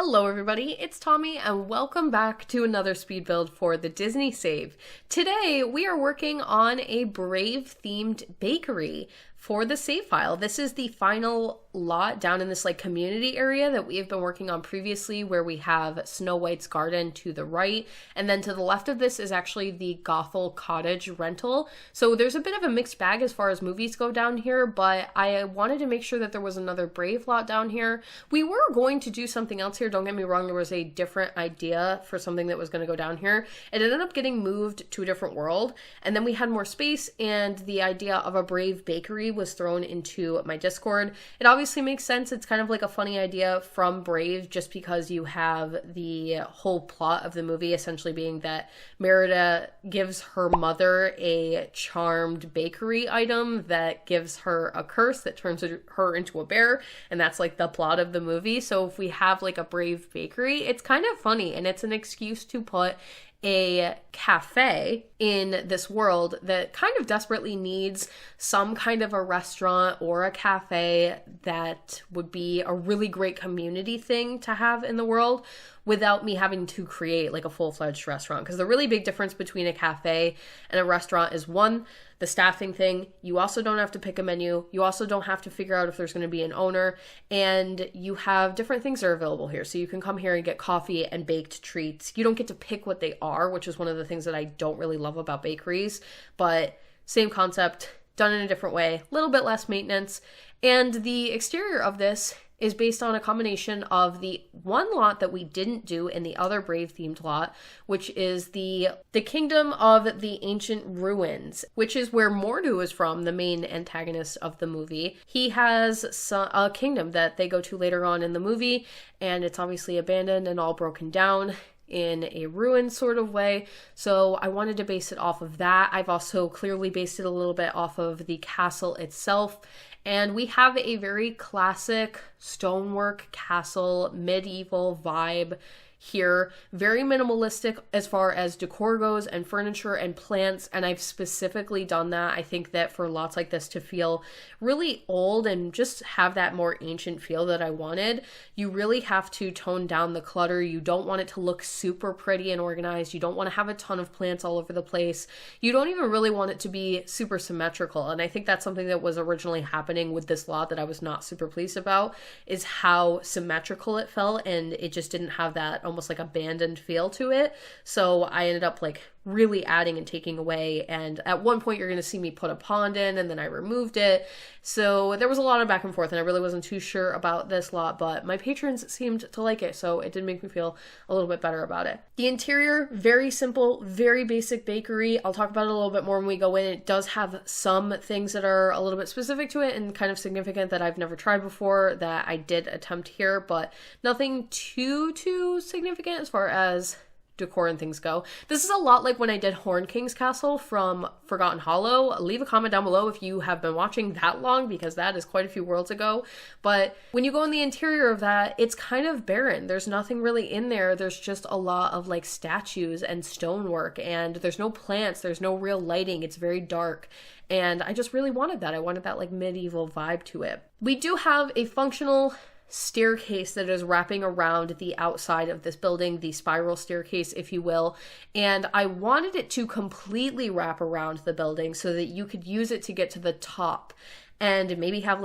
Hello everybody, it's Tommy and welcome back to another speed build for the Disney save. Today we are working on a Brave themed bakery for the save file. This is the final lot down in this community area that we have been working on previously, where we have Snow White's garden to the right, and then to the left of this is actually the Gothel cottage rental. So there's a bit of a mixed bag as far as movies go down here, but I wanted to make sure that there was another Brave lot down here. We were going to do something else here, don't get me wrong, there was a different idea for something that was going to go down here. It ended up getting moved to a different world, and then we had more space, and the idea of a Brave bakery was thrown into my Discord. It obviously makes sense. It's kind of like a funny idea from Brave, just because you have the whole plot of the movie essentially being that Merida gives her mother a charmed bakery item that gives her a curse that turns her into a bear, and that's like the plot of the movie. So if we have like a Brave bakery, it's kind of funny, and it's an excuse to put a cafe in this world that kind of desperately needs some kind of a restaurant or a cafe that would be a really great community thing to have in the world without me having to create like a full-fledged restaurant. Because the really big difference between a cafe and a restaurant is, one, the staffing thing. You also don't have to pick a menu. You also don't have to figure out if there's going to be an owner, and you have different things that are available here. So you can come here and get coffee and baked treats. You don't get to pick what they are, which is one of the things that I don't really love about bakeries, but same concept, done in a different way, a little bit less maintenance. And the exterior of this is based on a combination of the one lot that we didn't do in the other Brave themed lot, which is the Kingdom of the Ancient Ruins, which is where Mordu is from, the main antagonist of the movie. He has a kingdom that they go to later on in the movie, and it's obviously abandoned and all broken down in a ruin sort of way. So I wanted to base it off of that. I've also clearly based it a little bit off of the castle itself. And we have a very classic stonework castle, medieval vibe here, very minimalistic as far as decor goes and furniture and plants, and I've specifically done that. I think that for lots like this to feel really old and just have that more ancient feel that I wanted, you really have to tone down the clutter. You don't want it to look super pretty and organized. You don't want to have a ton of plants all over the place. You don't even really want it to be super symmetrical, and I think that's something that was originally happening with this lot that I was not super pleased about, is how symmetrical it felt, and it just didn't have that almost like abandoned feel to it. So I ended up really adding and taking away, and at one point you're going to see me put a pond in, and then I removed it. So there was a lot of back and forth, and I really wasn't too sure about this lot, but my patrons seemed to like it, so it did make me feel a little bit better about it. The interior, very simple, very basic bakery. I'll talk about it a little bit more when we go in. It does have some things that are a little bit specific to it and kind of significant that I've never tried before that I did attempt here, but nothing too significant as far as decor and things go. This is a lot like when I did Horn King's Castle from Forgotten Hollow. Leave a comment down below if you have been watching that long, because that is quite a few worlds ago. But when you go in the interior of that, it's kind of barren. There's nothing really in there. There's just a lot of statues and stonework, and there's no plants. There's no real lighting. It's very dark. And I just really wanted that. I wanted that medieval vibe to it. We do have a functional staircase that is wrapping around the outside of this building, the spiral staircase, if you will, and I wanted it to completely wrap around the building so that you could use it to get to the top and maybe have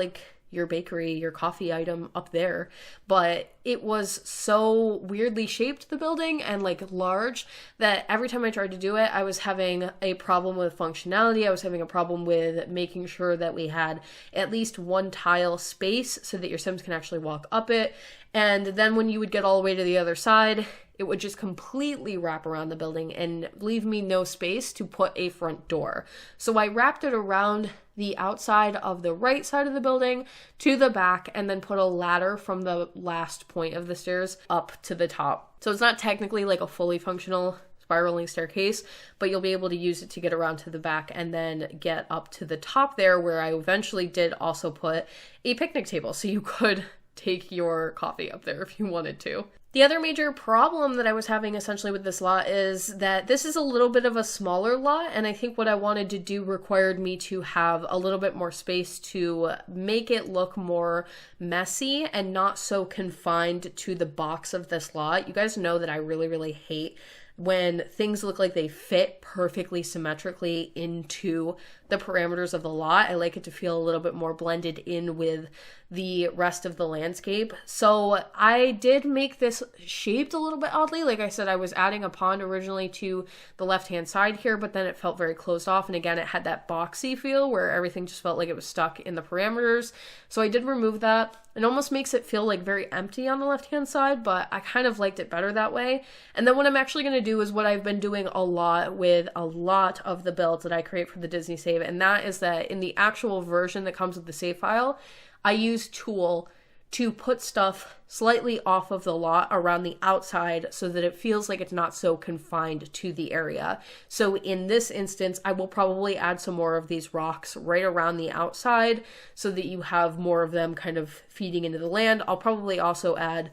your bakery, your coffee item up there. But it was so weirdly shaped, the building, and large, that every time I tried to do it, I was having a problem with functionality. I was having a problem with making sure that we had at least one tile space so that your Sims can actually walk up it. And then when you would get all the way to the other side, it would just completely wrap around the building and leave me no space to put a front door. So I wrapped it around the outside of the right side of the building to the back, and then put a ladder from the last point of the stairs up to the top. So it's not technically a fully functional spiraling staircase, but you'll be able to use it to get around to the back and then get up to the top there, where I eventually did also put a picnic table so you could take your coffee up there if you wanted to. The The other major problem that I was having essentially with this lot is that this is a little bit of a smaller lot, and I think what I wanted to do required me to have a little bit more space to make it look more messy and not so confined to the box of this lot. You guys know that I really, really hate when things look like they fit perfectly symmetrically into the parameters of the lot. I like it to feel a little bit more blended in with the rest of the landscape. So I did make this shaped a little bit oddly. Like I said, I was adding a pond originally to the left-hand side here, but then it felt very closed off. And again, it had that boxy feel where everything just felt like it was stuck in the parameters. So I did remove that. It almost makes it feel like very empty on the left-hand side, but I kind of liked it better that way. And then what I'm actually going to do is what I've been doing a lot with a lot of the builds that I create for the Disney Save, and that is that in the actual version that comes with the save file, I use Tool to put stuff slightly off of the lot around the outside so that it feels like it's not so confined to the area. So in this instance, I will probably add some more of these rocks right around the outside so that you have more of them kind of feeding into the land. I'll probably also add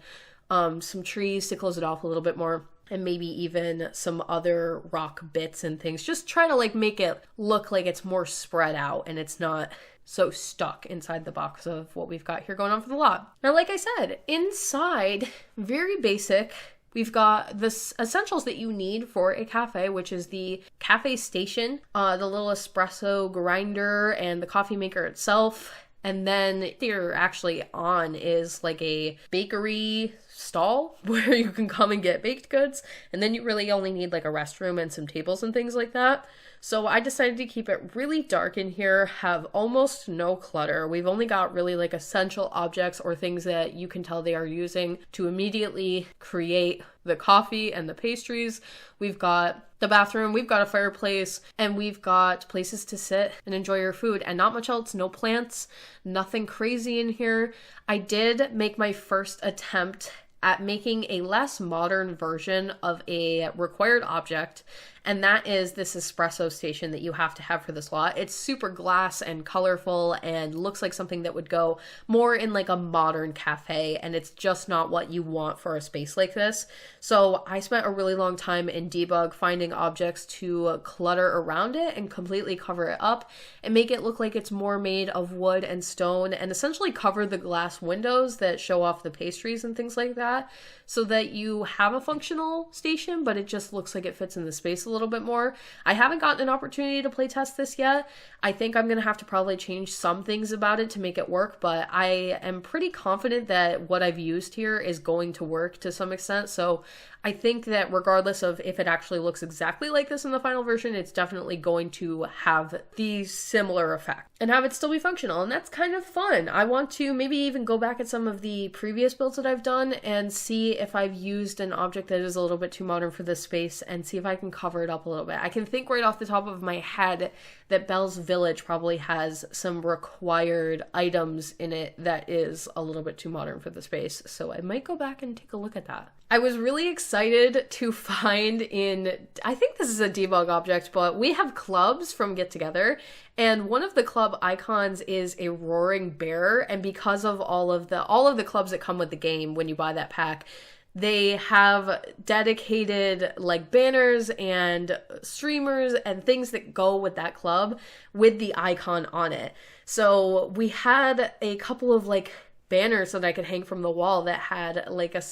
some trees to close it off a little bit more, and maybe even some other rock bits and things. Just try to like make it look like it's more spread out and it's not so stuck inside the box of what we've got here going on for the lot. Now, like I said, inside, very basic. We've got the essentials that you need for a cafe, which is the cafe station, the little espresso grinder, and the coffee maker itself. And then you're actually on is like a bakery stall where you can come and get baked goods. And then you really only need like a restroom and some tables and things like that. So I decided to keep it really dark in here, have almost no clutter. We've only got really like essential objects or things that you can tell they are using to immediately create the coffee and the pastries. We've got the bathroom, we've got a fireplace, and we've got places to sit and enjoy your food, and not much else. No plants, nothing crazy in here. I did make my first attempt at making a less modern version of a required object, and that is this espresso station that you have to have for this lot. It's super glass and colorful and looks like something that would go more in like a modern cafe, and it's just not what you want for a space like this. So I spent a really long time in debug finding objects to clutter around it and completely cover it up and make it look like it's more made of wood and stone, and essentially cover the glass windows that show off the pastries and things like that, so that you have a functional station, but it just looks like it fits in the space a little bit more. I haven't gotten an opportunity to play test this yet. I think I'm going to have to probably change some things about it to make it work, but I am pretty confident that what I've used here is going to work to some extent. So I think that regardless of if it actually looks exactly like this in the final version, it's definitely going to have the similar effect and have it still be functional. And that's kind of fun. I want to maybe even go back at some of the previous builds that I've done and see if I've used an object that is a little bit too modern for this space and see if I can cover it up a little bit. I can think right off the top of my head that Belle's Village probably has some required items in it that is a little bit too modern for the space. So I might go back and take a look at that. I was really excited to find I think this is a debug object, but we have clubs from Get Together, and one of the club icons is a roaring bear, and because of all of the clubs that come with the game when you buy that pack, they have dedicated like banners and streamers and things that go with that club with the icon on it. So we had a couple of like banners that I could hang from the wall that had like a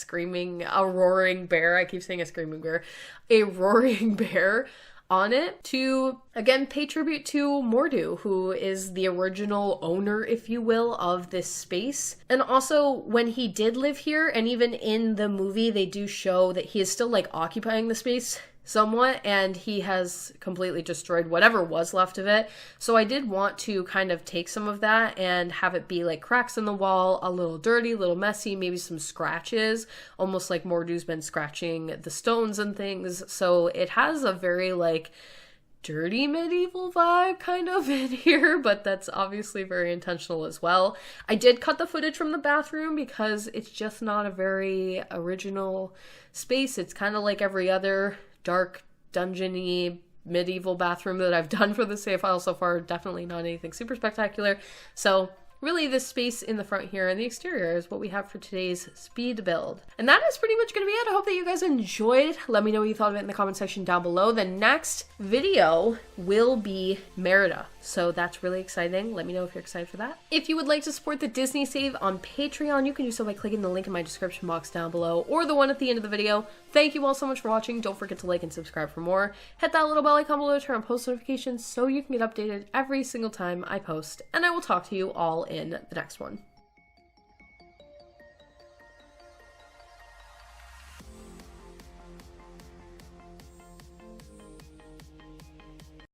roaring bear. I keep saying a roaring bear on it to, again, pay tribute to Mordu, who is the original owner, if you will, of this space. And also, when he did live here, and even in the movie, they do show that he is still, like, occupying the space somewhat, and he has completely destroyed whatever was left of it. So I did want to kind of take some of that and have it be like cracks in the wall, a little dirty, a little messy, maybe some scratches, almost like Mordu's been scratching the stones and things. So it has a very like dirty medieval vibe kind of in here, but that's obviously very intentional as well. I did cut the footage from the bathroom because it's just not a very original space. It's kind of like every other dark, dungeony, medieval bathroom that I've done for the save file so far. Definitely not anything super spectacular. So really this space in the front here and the exterior is what we have for today's speed build. And that is pretty much going to be it. I hope that you guys enjoyed. Let me know what you thought of it in the comment section down below. The next video will be Merida, so that's really exciting. Let me know if you're excited for that. If you would like to support the Disney Save on Patreon, you can do so by clicking the link in my description box down below or the one at the end of the video. Thank you all so much for watching. Don't forget to like and subscribe for more. Hit that little bell icon below to turn on post notifications so you can get updated every single time I post, and I will talk to you all in the next one.